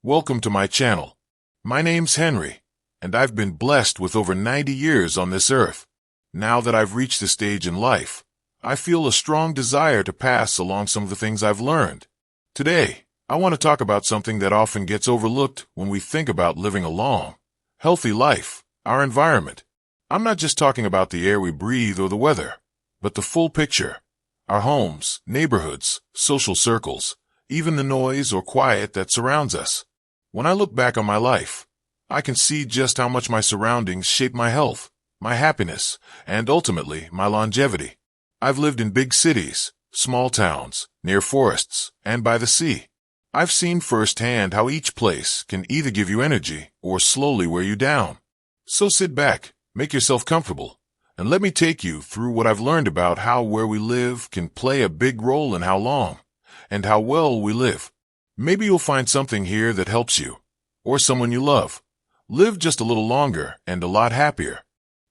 Welcome to my channel. My name's Henry, and I've been blessed with over 90 years on this earth. Now that I've reached this stage in life, I feel a strong desire to pass along some of the things I've learned. Today, I want to talk about something that often gets overlooked when we think about living a long, healthy life, our environment. I'm not just talking about the air we breathe or the weather, but the full picture. Our homes, neighborhoods, social circles, even the noise or quiet that surrounds us. When I look back on my life, I can see just how much my surroundings shape my health, my happiness, and ultimately my longevity. I've lived in big cities, small towns, near forests, and by the sea. I've seen firsthand how each place can either give you energy or slowly wear you down. So sit back, make yourself comfortable, and let me take you through what I've learned about how where we live can play a big role in how long and how well we live. Maybe you'll find something here that helps you, or someone you love, live just a little longer and a lot happier.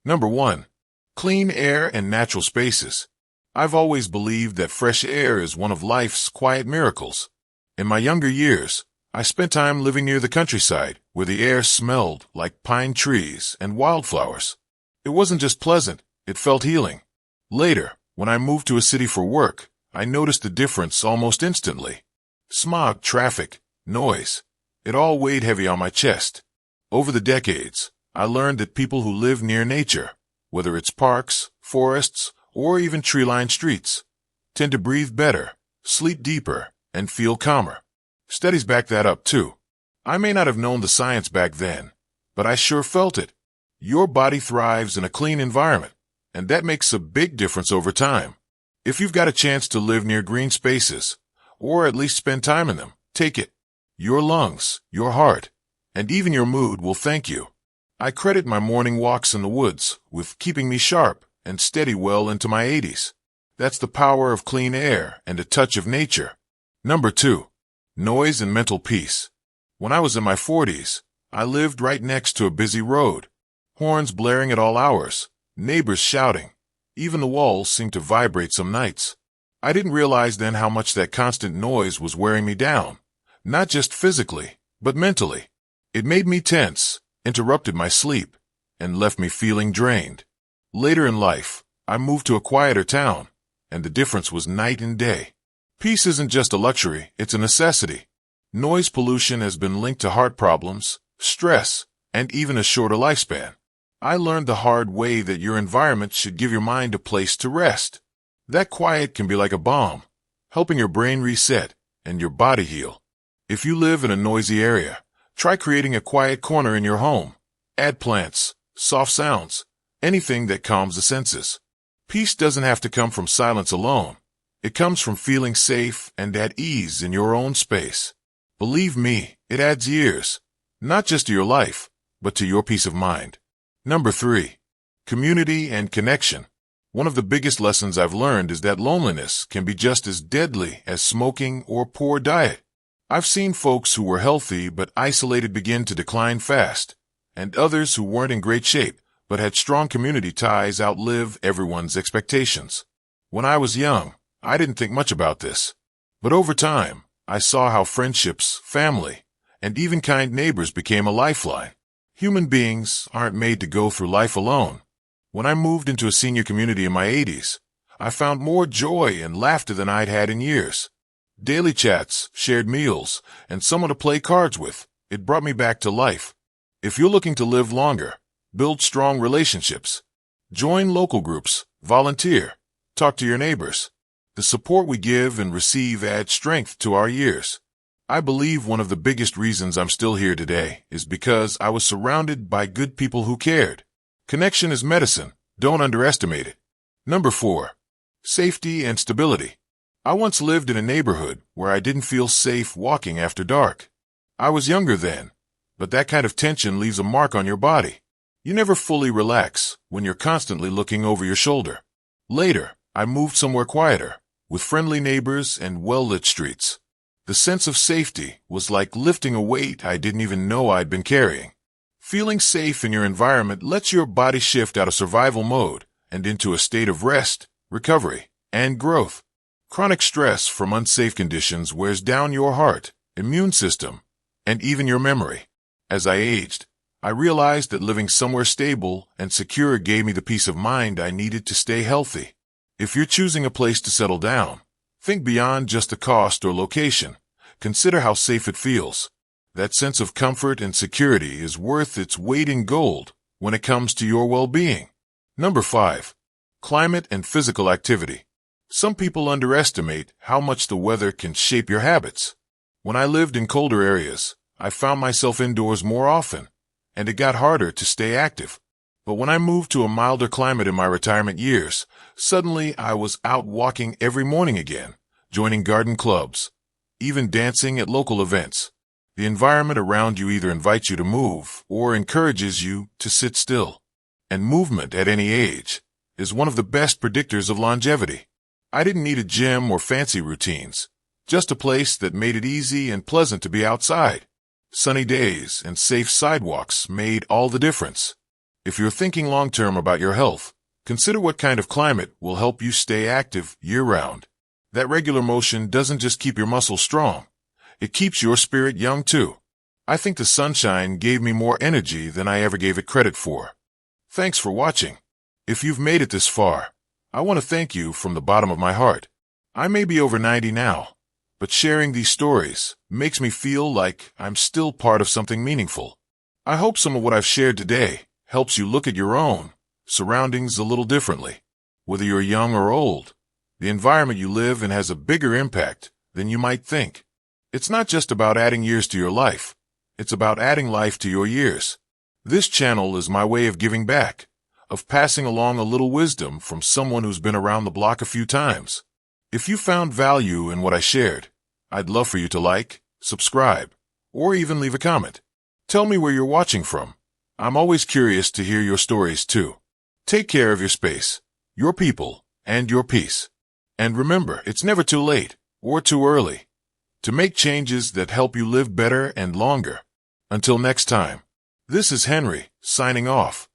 Number 1. Clean air and natural spaces. I've always believed that fresh air is one of life's quiet miracles. In my younger years, I spent time living near the countryside, where the air smelled like pine trees and wildflowers. It wasn't just pleasant, it felt healing. Later, when I moved to a city for work, I noticed the difference almost instantly. Smog, traffic, noise, it all weighed heavy on my chest. Over the decades, I learned that people who live near nature, whether it's parks, forests, or even tree-lined streets, tend to breathe better, sleep deeper, and feel calmer. Studies back that up too. I may not have known the science back then, but I sure felt it. Your body thrives in a clean environment, and that makes a big difference over time. If you've got a chance to live near green spaces, or at least spend time in them, take it. Your lungs, your heart, and even your mood will thank you. I credit my morning walks in the woods with keeping me sharp and steady well into my 80s. That's the power of clean air and a touch of nature. Number 2. Noise and mental peace. When I was in my 40s, I lived right next to a busy road. Horns blaring at all hours, neighbors shouting. Even the walls seemed to vibrate some nights. I didn't realize then how much that constant noise was wearing me down, not just physically, but mentally. It made me tense, interrupted my sleep, and left me feeling drained. Later in life, I moved to a quieter town, and the difference was night and day. Peace isn't just a luxury, it's a necessity. Noise pollution has been linked to heart problems, stress, and even a shorter lifespan. I learned the hard way that your environment should give your mind a place to rest. That quiet can be like a balm, helping your brain reset and your body heal. If you live in a noisy area, try creating a quiet corner in your home. Add plants, soft sounds, anything that calms the senses. Peace doesn't have to come from silence alone. It comes from feeling safe and at ease in your own space. Believe me, it adds years, not just to your life, but to your peace of mind. Number 3. Community and connection. One of the biggest lessons I've learned is that loneliness can be just as deadly as smoking or poor diet. I've seen folks who were healthy but isolated begin to decline fast, and others who weren't in great shape but had strong community ties outlive everyone's expectations. When I was young, I didn't think much about this. But over time, I saw how friendships, family, and even kind neighbors became a lifeline. Human beings aren't made to go through life alone. When I moved into a senior community in my 80s, I found more joy and laughter than I'd had in years. Daily chats, shared meals, and someone to play cards with. It brought me back to life. If you're looking to live longer, build strong relationships. Join local groups, volunteer, talk to your neighbors. The support we give and receive adds strength to our years. I believe one of the biggest reasons I'm still here today is because I was surrounded by good people who cared. Connection is medicine. Don't underestimate it. Number 4. Safety and stability. I once lived in a neighborhood where I didn't feel safe walking after dark. I was younger then, but that kind of tension leaves a mark on your body. You never fully relax when you're constantly looking over your shoulder. Later, I moved somewhere quieter, with friendly neighbors and well-lit streets. The sense of safety was like lifting a weight I didn't even know I'd been carrying. Feeling safe in your environment lets your body shift out of survival mode and into a state of rest, recovery, and growth. Chronic stress from unsafe conditions wears down your heart, immune system, and even your memory. As I aged, I realized that living somewhere stable and secure gave me the peace of mind I needed to stay healthy. If you're choosing a place to settle down, think beyond just the cost or location. Consider how safe it feels. That sense of comfort and security is worth its weight in gold when it comes to your well-being. Number 5. Climate and physical activity. Some people underestimate how much the weather can shape your habits. When I lived in colder areas, I found myself indoors more often, and it got harder to stay active. But when I moved to a milder climate in my retirement years, suddenly I was out walking every morning again, joining garden clubs, even dancing at local events. The environment around you either invites you to move or encourages you to sit still. And movement at any age is one of the best predictors of longevity. I didn't need a gym or fancy routines, just a place that made it easy and pleasant to be outside. Sunny days and safe sidewalks made all the difference. If you're thinking long-term about your health, consider what kind of climate will help you stay active year-round. That regular motion doesn't just keep your muscles strong, it keeps your spirit young too. I think the sunshine gave me more energy than I ever gave it credit for. Thanks for watching. If you've made it this far, I want to thank you from the bottom of my heart. I may be over 90 now, but sharing these stories makes me feel like I'm still part of something meaningful. I hope some of what I've shared today helps you look at your own surroundings a little differently. Whether you're young or old, the environment you live in has a bigger impact than you might think. It's not just about adding years to your life. It's about adding life to your years. This channel is my way of giving back, of passing along a little wisdom from someone who's been around the block a few times. If you found value in what I shared, I'd love for you to like, subscribe, or even leave a comment. Tell me where you're watching from. I'm always curious to hear your stories too. Take care of your space, your people, and your peace. And remember, it's never too late or too early to make changes that help you live better and longer. Until next time, this is Henry, signing off.